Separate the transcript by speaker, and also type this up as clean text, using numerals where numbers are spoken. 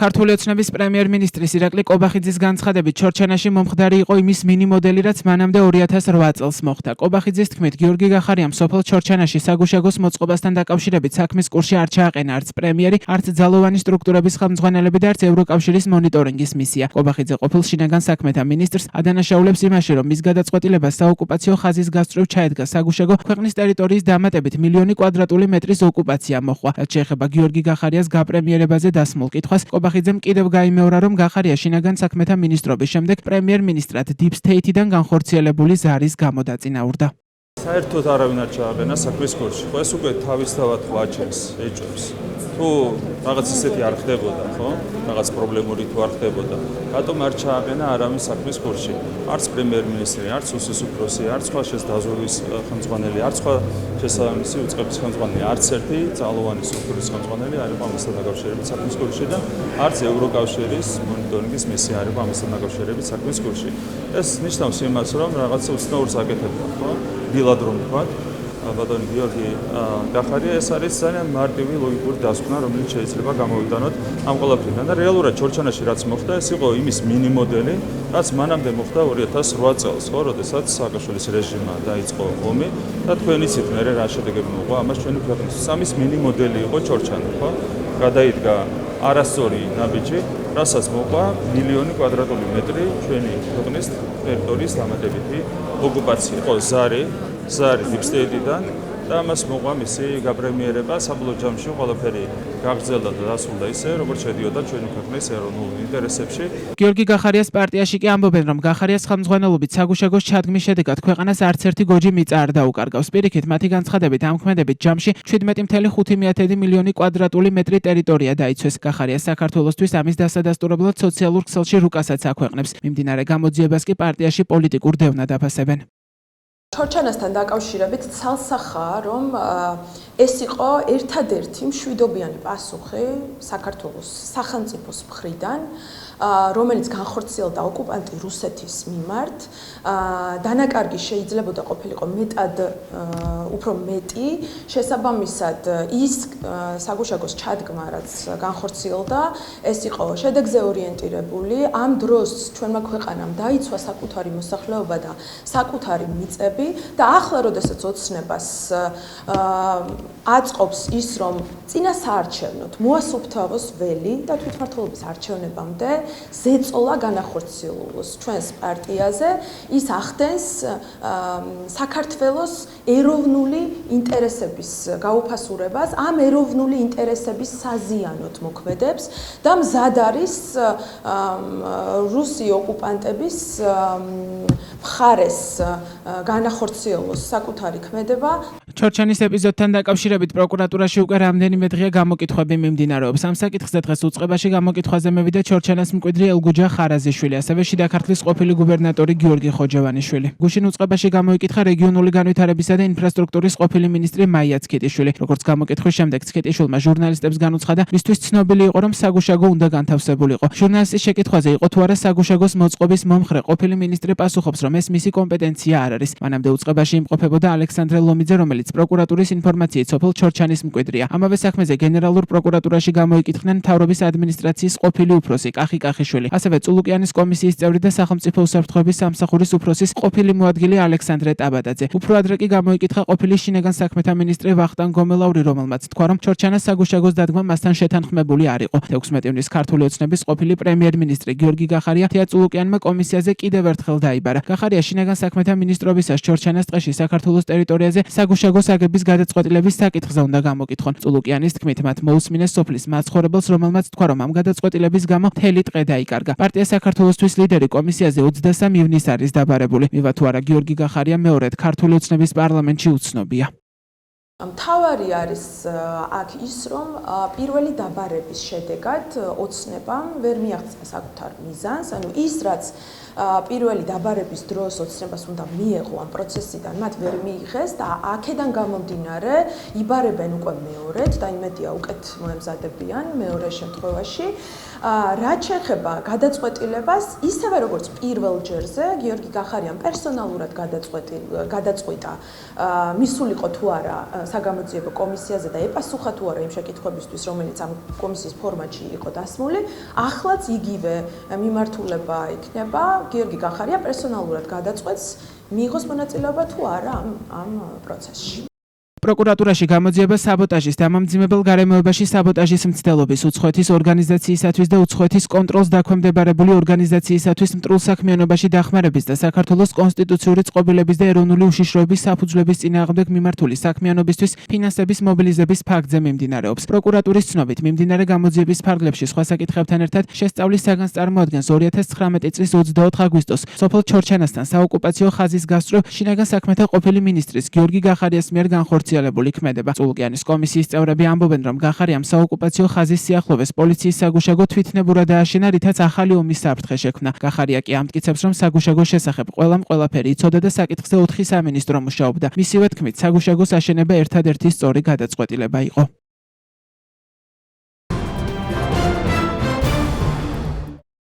Speaker 1: ქართული ოცნების პრემიერ-მინისტრის ირაკლი კობახიძის განცხადებით, ჩორჩანაში მომხდარი იყო იმის მინი-მოდელი, რაც მანამდე 2008 წელს მოხდა. კობახიძის თქმით, გიორგი გახარიამ სოფელ ჩორჩანაში საგუშაგოს მოწყობასთან დაკავშირებით საქმის კურსში არ ჩააყენა არც პრემიერი, არც ძალოვანი სტრუქტურების ხელმძღვანელები და არც ევროკავშირის მონიტორინგის მისია. კობახიძე ყოფილ შინაგან საქმეთა მინისტრს ადანაშაულებს იმაში, რომ მის გადაწყვეტილებას საოკუპაციო ხაზის გასწვრივ ჩაედგა საგუშაგო ქვეყნის ტერიტორიის დამატებით მილიონი კვადრატული მეტრის ოკუპაცია მოხდა. რაც შეეხება გიორგი გახარიას გაპრემიერებაზე დასმულ კითხვას, კობახიძემ კიდევ გაიმეორა, რომ გახარია შინაგან საქმეთა მინისტრობის შემდეგ პრემიერ-მინისტრად დიპ სთეითიდან განხორციელებული ზარის გამო დაწინაურდა.
Speaker 2: საერთოდ არავინ არ ჩააყენა საქმის კურსში. ეს უკვე თავისთავად ვაჩენს, ეჭვებს. თუ რაღაც ისეთი არ ხდებოდა, ხო? რაღაც პრობლემური თუ არ ხდებოდა, რატომ არ ჩააყენა არავინ საქმის კურსში? არც პრემიერ-მინისტრი, არც უსის უფროსი, არც სხვა დაზვერვის ხელმძღვანელი, არც სხვა შესაბამისი უწყების ხელმძღვანელი, არც ერთი ძალოვანი სტრუქტურის ხელმძღვანელი არ იყო ამასთან დაკავშირებით საქმის კურსში და არც ევროკავშირის მონიტორინგის მისია არ იყო ამასთან დაკავშირებით საქმის კურსში. ეს ნიშნავს იმას, რომ რაღაცა უცნაურს აკეთებდა, ხო? დილად რომ ვთქვა, ბატონი გიორგი გახარია, ეს არის ძალიან მარტივი ლოგიკური დასკვნა, რომელიც შეიძლება გამოვიდანოთ ამ ყველაფრიდან და რეალურად ჩორჩანაში რაც მოხდა, ეს იყო იმის მინი-მოდელი, რაც მანამდე მოხდა 2008 წელს, ხო, როდესაც სააკაშვილის რეჟიმმა დაიწყო ომი და თქვენ იცით მე რა შედეგები მოყვა ამას ჩვენი ქვეყნის. ამის მინი-მოდელი იყო ჩორჩანა, ხო? გადაიდგა არასწორი ნაბიჯი, რასაც მოყვა მილიონი კვადრატული მეტრი ჩვენი ქვეყნის ტერიტორიის დამატებითი ოკუპაცია. იყო ზარი დიპ სთეითიდან და ამას მოყვა მისი გაპრემიერება, საბოლოო ჯამში ყველაფერი გაგრძელდა და დასრულდა ისე, როგორც შედიოდა ჩვენი ქვეყნის ეროვნულ ინტერესებში.
Speaker 1: გიორგი გახარიას პარტიაში კი ამბობენ, რომ გახარიას ხელმძღვანელობით საგუშაგოს ჩადგმის შედეგად ქვეყანას არც ერთი გოჯი მიწა არ დაუკარგავს. პირიქით, მათი განცხადებით, ამ ქმედებით ჯამში 17.5 მილიონი კვადრატული მეტრი ტერიტორია დაიცვეს. გახარიას საქართველოსთვის ამის დასადასტურებლად სოციალურ ქსელში რუკასაც აქვეყნებს. მიმდინარე გამოძიებას კი პარტიაში პოლიტიკურ დევნად აფასებენ.
Speaker 3: ჩორჩანასთან დაკავშირებით ცალსახაა, რომ ეს იყო ერთადერთი მშვიდობიანი პასუხი საქართველოს სახელმწიფოს მხრიდან, რომელიც განხორციელდა ოკუპანტი რუსეთის მიმართ. დანაკარგი შეიძლებოდა ყოფილიყო მეტად უფრო მეტი, შესაბამისად ის საგუშაგოს ჩადგმა, რაც განხორციელდა, ეს იყო შედეგზე ორიენტირებული. ამ დროს ჩვენმა ქვეყანამ დაიცვა საკუთარი მოსახლეობა და საკუთარი მიწები და ახლა როდესაც ოცნებას აწყობს ის, რომ წინა საარჩევნოდ მოასუფთავოს ველი და თვითმმართველობის არჩევნებამდე ზეწოლა განახორციელოს ჩვენს პარტიაზე, ის ახდენს საქართველოს ეროვნული ინტერესების გაუფასურებას, ამ ეროვნული ინტერესების საზიანოდ მოქმედებს და მზად არის რუსი ოკუპანტების მხარეს განახორციელოს საკუთარი ქმედება.
Speaker 1: ჩორჩანის ეპიზოდთან დაკავშირებით პროკურატურაში უკვე რამდენიმე დღეა გამოკითხვები მიმდინარეობს. ამ საკითხზე დღეს უწყებაში გამოკითხვაზე მევიდა ჩორჩანას მკვიდრი ელგუჯა ხარაზიშვილი, ასევე შიდა ქართლის ყოფილი გუბერნატორი გიორგი ხოჯევანიშვილი. გუშინ უწყებაში გამოიკითხა რეგიონული განვითარებისა და ინფრასტრუქტურის ყოფილი მინისტრი მაია ცქიტიშვილი. როგორც გამოკითხვის შემდეგ ცქიტიშვილმა ჟურნალისტებს განუცხადა, მისთვის ცნობილი იყო, რომ საგუშაგო უნდა განთავსებულიყო. ჟურნალისტის შეკითხვაზე იყო თუ არა საგუშაგოს მოწყობის მომხრე ყოფილი მინისტრი პასუხობს, რომ ეს მისი კომპეტენცია არ არის. მანამდე უწყებაში იმყოფებოდა ალექსანდრე ლომიძე, რომელიც პროკურატურის ინფორმაციით სოფელ ჩორჩანის მკვიდრია. ამავე საქმეზე გენერალურ პროკურატურაში გამოიკითხნენ მთავრობის ადმინისტრაციის ყოფილი უფროსი კახი კახიშვილი, ასევე წულუკიანის კომისიის წევრი და სახელმწიფო უსაფრთხოების სამსახურის უფროსის ყოფილი მოადგილე ალექსანდრე ტაბადაძე. უფრო ადრე კი გამოიკითხა ყოფილი შინაგან საქმეთა მინისტრი ვახტანგ გომელაური, რომელმაც თქვა, რომ ჩორჩანას საგუშაგოს დადგმა მასთან შეთანხმებული არ იყო. 16 ივნის ქართული ოცნების ყოფილი პრემიერ-მინისტრი გიორგი გახარია თეა წულუკიანმა კომისიაზე კიდევ ერთხელ დაიბარა. გახარია შინაგან საქმეთა მინისტრობისას ჩორჩანას ტყეში საქართველოს ტერიტორიაზე საგუშაგოს აგების გადაწყვეტილების საკითხზე უნდა გამოკითხონ. წულუკიანის თქმით, მათ მოусმინეს სოფლის მაცხოვრებელს, რომელმაც თქვა, რომ ამ გადაწყვეტილების გამო მთელი ტყე დაიკარგა. პარტია საქართველოსთვის ლიდერი კომისიაზე 23 ივნის არის დაბარებული. მივა თუ არა გიორგი გახარია მეორედ ქართული ოცნების პარლამენტში უცნობია.
Speaker 3: მთავარი არის აქ ის, რომ პირველი დაბარების შედეგად ოცნებამ ვერ მიაღწია საკუთარ მიზანს, ანუ ის, რაც პირველი დაბარების დროს ოცნებას უნდა მიეღო ამ პროცესიდან, მათ ვერ მიიღეს და აქედან გამომდინარე იბარებენ უკვე მეორედ და იმედია უკეთ მოემზადებიან მეორე შემთხვევაში. რაც შეეხება გადაწყვეტილებას, ისევე როგორც პირველ ჯერზე გიორგი გახარიამ პერსონალურად გადაწყვიტა მისულიყო თუ არა საგამოძიებო კომისიაზე და ეპასუხა თუ არა იმ შეკითხვებისთვის, რომელიც ამ კომისიის ფორმატში იყო დასმული, ახლაც იგივე მიმართულება იქნება. გიორგი გახარია პერსონალურად გადაწყვეტს მიიღოს მონაწილეობა თუ არა ამ პროცესში.
Speaker 1: პროკურატურაში გამოძიება საბოტაჟის დამამძიმებელ გარემოებაში საბოტაჟის მცდელობის უცხოეთის ორგანიზაციისათვის და უცხოეთის კონტროლს დაქვემდებარებული ორგანიზაციისათვის მტრულ საქმიანობაში დახმარების და საქართველოს კონსტიტუციური წყობილების და ეროვნული უშიშროების საფუძვლების წინააღმდეგ მიმართული საქმიანობისთვის ფინანსების მობილიზების ფაქტზე მიმდინარეობს. პროკურატურის ცნობით, მიმდინარე გამოძიების ფარგლებში სხვა საკითხებთან ერთად შესწავლის საგანს წარმოადგენს 2019 წლის 24 აგვისტოს სოფელ ჩორჩანასთან საოკუპაციო ხაზის გასწვრივ შინაგან საქმეთა ყოფილი მინისტრის გიორგი გახარიას მიერ განხორციელებული ქმედება. წულკიანის კომისიის წევრები ამბობენ, რომ გახარიამ საოკუპაციო ხაზის სიახლოვეს პოლიციის საგუშაგო თვითნებურად დააშენა, რითაც ახალი ომის საფრთხე შექმნა. გახარია კი ამტკიცებს, რომ საგუშაგოს შესახებ ყველამ ყველაფერი იცოდა და საკითხზე 4 სამინისტრო მუშაობდა. მისივე თქმით, საგუშაგოს აშენება ერთადერთი სწორი გადაწყვეტილება იყო.